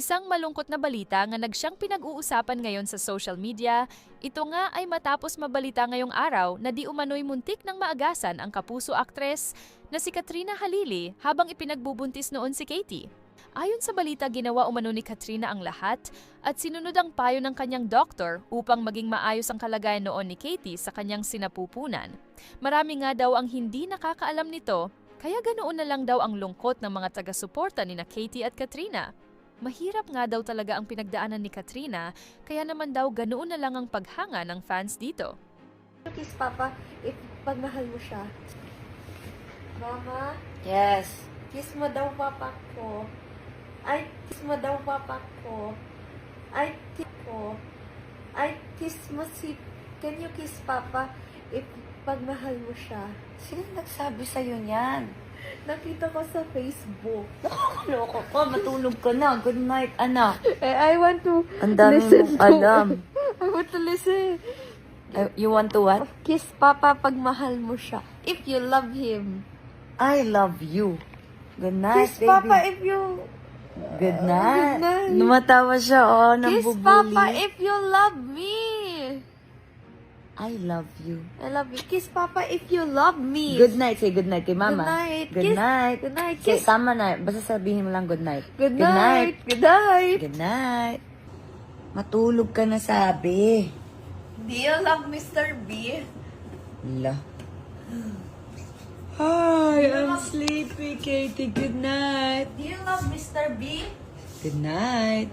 Isang malungkot na balita nga nagsyang pinag-uusapan ngayon sa social media, ito nga ay matapos mabalita ngayong araw na di umano'y muntik ng maagasan ang kapuso aktres na si Katrina Halili habang ipinagbubuntis noon si Katie. Ayon sa balita, ginawa umano ni Katrina ang lahat at sinunod ang payo ng kanyang doktor upang maging maayos ang kalagayan noon ni Katie sa kanyang sinapupunan. Marami nga daw ang hindi nakakaalam nito, kaya ganoon na lang daw ang lungkot ng mga taga-suporta ni na Katie at Katrina. Mahirap nga daw talaga ang pinagdaanan ni Katrina, kaya naman daw ganoon na lang ang paghanga ng fans dito. Kiss Papa, if pagmahal mo siya. Mama, Yes. kiss mo daw Papa ko. Ay, kiss mo daw Papa ko. Ay, kiss ko. Ay, kiss mo si... Can you kiss Papa if pagmahal mo siya? Sino nagsabi sa'yo niyan? Nakita ko sa Facebook. Nakaloko ka, matulog ka na. Good night, anak. I want to Ang dami listen mong alam. I want to listen. You want to what? Kiss Papa pagmahal mo siya. If you love him. I love you. Good night, Kiss baby. Papa if you... Good night. Good night. Numatawa siya, oh. Kiss Nambubuli. Papa if you love me. I love you. I love you. Kiss Papa if you love me. Good night. Say good night kay Mama. Good night. Good Kiss. night. Good night. Say, Kiss. tama na. Basta sabihin mo lang good night. Good night. Good night. Good night. Matulog ka na, sabi. Do you love Mr. B? La. Hi, I'm sleepy, Katie. Good night. Do you love Mr. B? Good night.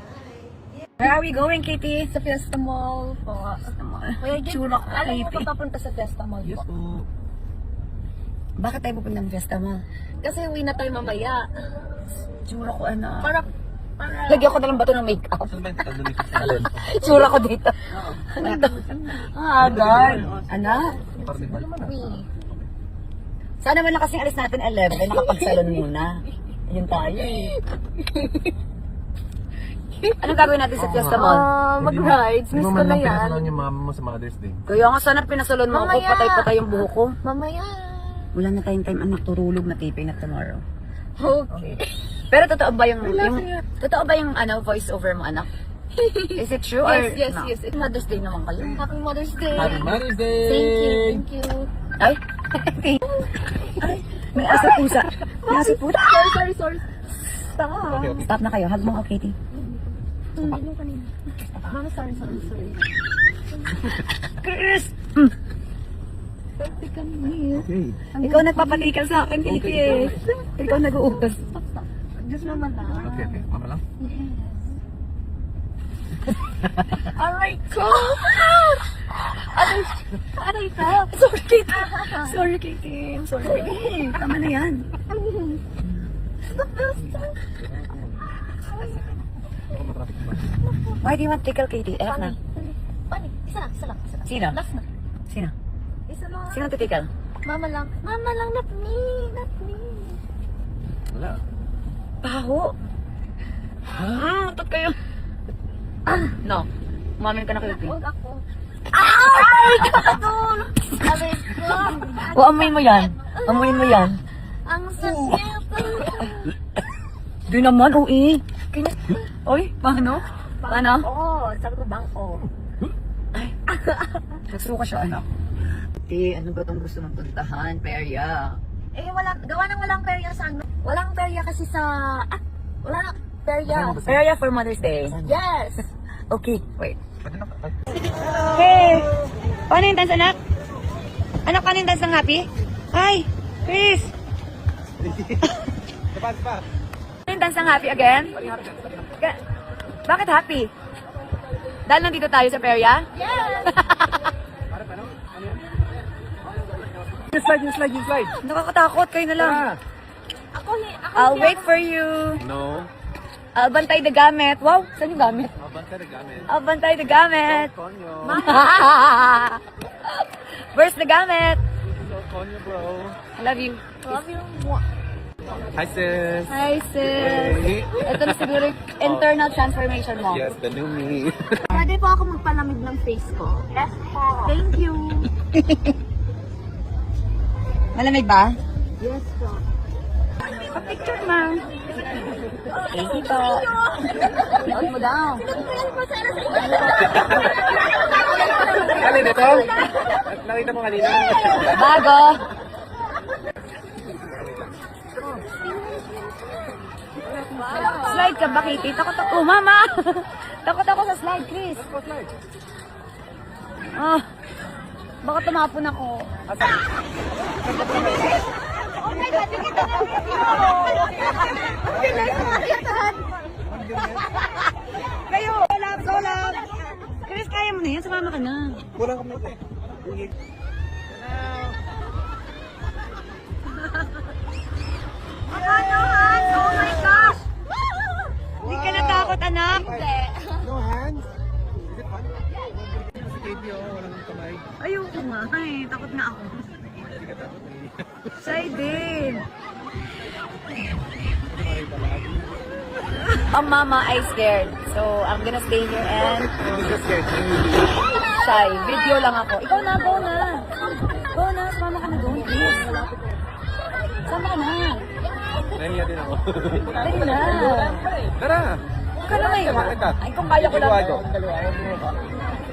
Where are we going, Katie? Sa Fiesta Mall po. Kuya, Tsura ko, alam mo creepy. pa papunta sa Fiesta Mall po. Bakit tayo pupunta ng Fiesta Mall? Kasi uwi na tayo mamaya. Tsura ko, ano? Para... Lagyan ko na lang bato ng makeup. Tsura ko dito. God. Anak? Sana man lang kasing alis natin 11, nakapagsalon muna. Yun tayo eh. Anong gagawin natin sa Fiesta Mall? mag-rides. Miss ko na yan. Pinasalon yung mama mo sa Mother's Day. Kaya nga sana pinasalon mo ako, Mamaya. patay-patay yung buhok ko. Mamaya. Wala na tayong time, anak, turulog na taping na tomorrow. Okay. Pero totoo ba yung totoo ba yung voice over mo, anak? Is it true or Yes, no? yes. Mother's Day naman kayo. Happy Mother's Day. Happy Mother's Day! Thank you. Ay. Ay, may asa pusa. May asa pusa. Sorry. Stop. Okay. Stop na kayo. Hug mo ako, Katie. Hindi mo kanina. Mama, sorry. Chris! Sorry kami. Okay. Ikaw nagpapatikal sa akin, Katie. Ikaw nag-uutos. Diyos naman na. Okay. Mama lang? Aray ko! Aray ka! Sorry, Katie. Sorry, Katie. I'm sorry. Tama na yan. Why do you want tickle, Katie? Na. Pani, isa lang. Sino? Last na. Sino? Isa lang. Sino titikal? Mama lang, not me. Wala. Baho. Matot kayo. No. Umamin ka na kayo, Katie. Huwag ako. Ay! Kakatol! Aray ko! O, amuin mo yan. Amuin mo yan. Ang sakit! Di naman, ui. Oy, paano? Paano? Oo, sabi ko bang oo. Nagsuka siya, anak. Ate, ano ba itong gusto mong puntahan? Perya. Gawa ng walang perya sa ano. Walang perya kasi sa... wala perya. Perya for Mother's Day. Yes! Okay, wait. Hey! Paano yung dance, anak? Anak, paano yung dance ng happy? Hi! Chris! Paano yung dance ng happy again? Bakit happy? Dahil nandito tayo sa Perya? Yes! You slide. Nakakatakot, kayo na lang. Ako I'll wait for you. No. I'll bantay the gamit. Wow, saan yung gamit? Abante na gamit. I'll bantay the gamit. Konyo. Where's the gamit? Konyo, bro. I love you. Love you. Hi, sis. Hi, sis. Hey. Ito na siguro yung internal transformation mo. Yes, the new me. Pwede po ako magpalamig ng face ko. Yes po. Thank you. Malamig ba? Yes po. Picture, ma. Casey po. Out mo daw. Alin ito? Nakita mo kanina. Bago. Slide ka ba, Kitty? Takot ako. Mama! Takot ako sa slide, Chris. Ah, baka tumapon ako. Kayo! Go lang! Chris, kaya mo na yan. Sumama ka na. Kulang kami ito. Oh my gosh! Hindi ka natakot, anak? No hands? Is it fun? Si Katie, walang kamay. Ayoko nga. Ay, takot na ako. Hindi ka takot eh. Shy din. Mama, I scared. So, I'm gonna stay here and Hindi ka scared. shy. Video lang ako. Ikaw na, go na. Go na, sumama ka na doon, please. Sama ka na. Nahiya din ako. Dali na. Tara! Huwag ka na may Ay, kung kaya ko lang.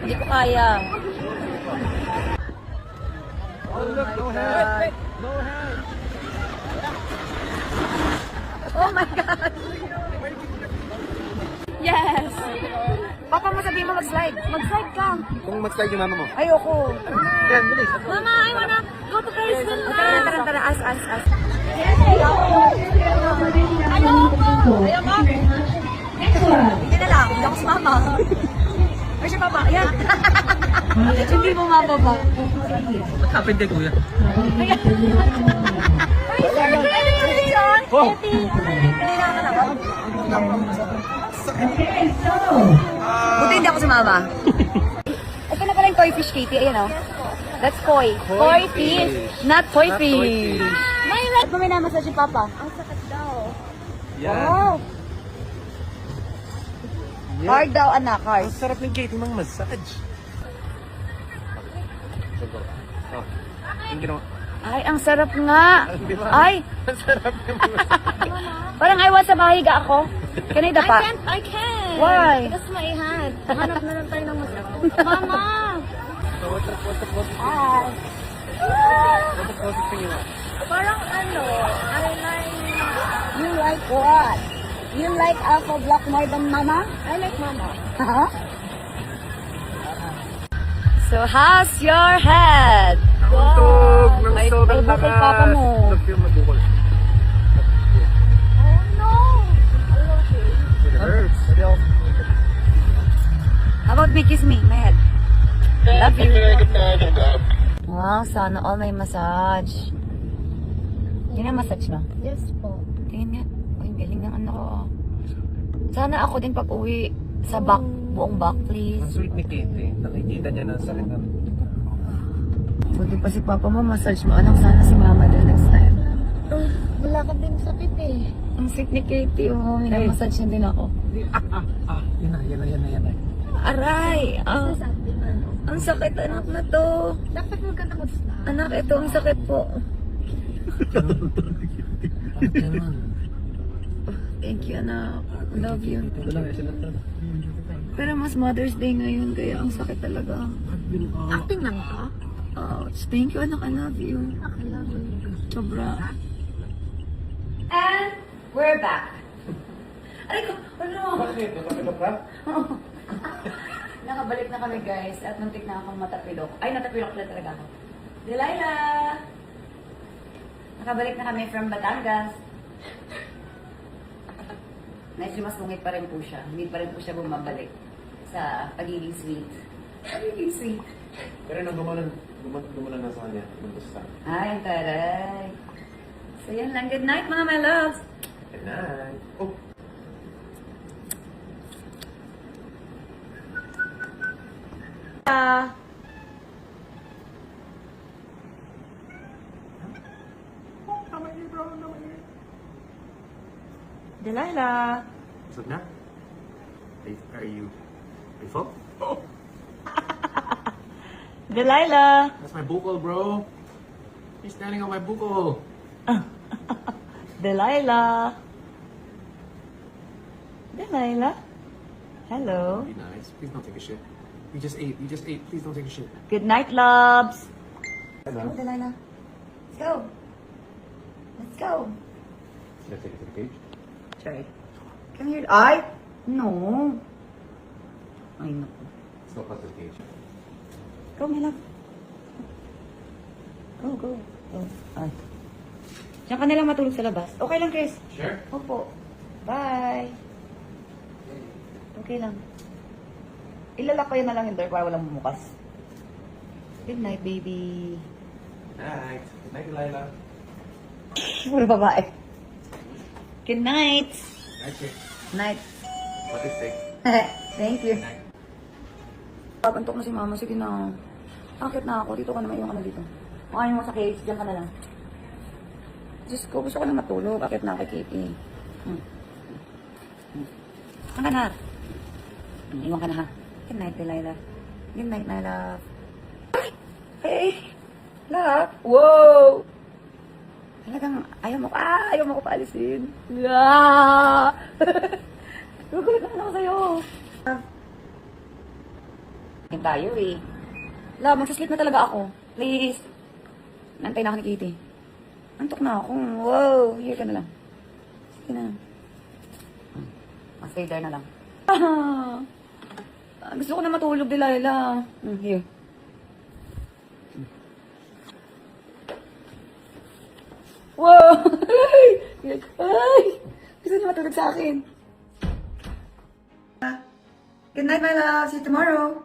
Hindi ko kaya. Oh, look, no hands. No hands. Oh my God. Yes. Papa mo sabihin mo mag-slide. Mag-slide ka. Kung mag-slide yung mama mo. Ayoko. Yan, bilis. Mama, I wanna go to Parisville na. Tara. As. Hindi na lang. Hindi ako si Mama. Ay, si Papa. Ayan. Hindi mo mababa. What happened kay kuya? Oh. Hindi na ako. Buti hindi ako si Mama. Ito na pala yung toy fish, Katie. Ayan o. That's koi. Koi fish. Not toy Not toy fish. May red mo may namasage si Papa. Ang sakit daw. Yan. Oh. Hard daw, anak. Hard. Ang sarap ng Katie mang massage. Oh, yung ginawa. Ay, ang sarap nga. Di ba? Ay, Ang sarap ng massage. parang I want sa mahiga ako. Can I dapa? I can. Why? That's my hand. Hanap na lang tayo ng masarap. Mama! Ay. What's the thing you want? Parang ano, I like... You like what? You like Alpha Black more than Mama? I like mama. Huh? So, how's your head? Tug ng May sobrang bukol papa mo. Nag-feel mabukol. Oh no! It hurts. How about me kiss me, my head? Love you. Wow, sana all may massage. Ginamassage ba? Yes po. Tingin nga. Uy, ang galing ng ano ko. Sana ako din pag uwi sa back, buong back, please. Ang sweet ni Katie. Nakikita niya na sakit ng... Buti pa si Papa mo, massage mo. Anong sana si Mama din next time? Wala ka din sakit eh. Ang sweet ni Katie, oh. Minamassage niya din ako. Yan na. Aray! Ang sakit, anak na to. Dapat maganda mag-snap. Anak, ito ang sakit po. Thank you, anak. Love you. Pero mas Mother's Day ngayon, kaya ang sakit talaga. Acting lang ka? Ouch. Thank you, anak. I love you. I love you. Sobra. And we're back. Aray ko, ano? Bakit? Nakapilok ka? Nakabalik na kami, guys, at muntik na akong matapilok. Ay, natapilok na talaga ako. Delilah! Nakabalik na kami from Batangas. Medyo mas mungit pa rin po siya. Hindi pa rin po siya bumabalik sa pagiging sweet. Pagiging sweet. Pero nang gumalan na sa kanya, nagbusta. Ay, taray. So, yan lang. Good night, mga my loves. Good night. Oh! Delilah. What's up na? Are you full? Delilah. That's my buckle, bro. He's standing on my buckle. Delilah. Delilah. Hello. Be nice. Please don't take a shit. You just ate. You just ate. Please don't take a shit. Good night, loves. Hello. Go, Delilah. Let's go. Let's go. Should I take it to the cage? Try. Come here. Ay! No. Ay, no. Let's go past the cage. Go, my love. Go. Go. Ay. Diyan ka nalang matulog sa labas. Okay lang, Chris. Sure. Opo. Bye. Okay lang. Ilalak ko yun na lang yung door para walang bumukas. Good night, baby. Night. Good night, Delilah. Puro babae. Good night. Night, chick. Night. What is steak? Thank you. Papantok na si mama. Sige na. Akit na ako. Dito ka naman. Iwan ka na dito. Makain mo sa cage. Diyan ka na lang. Diyos ko. Gusto ko na matulog. Akit na kay Katie. Saan ka na? Iwan ka na ha. Good night, Delilah. Good night, my love. Hey! Love? Wow! Talagang ayaw mo ko paalisin. Gugulat naman ako sa'yo. Kain tayo eh. Love, magsasleep na talaga ako. Please. Nantay na ako ni Kitty. Antok na ako. Wow. Here ka na lang. Sige na. Stay there na lang. Gusto ko na matulog, Delilah. Here. Wow! Ay! Gusto niya matulog sa akin. Good night, my love. See you tomorrow.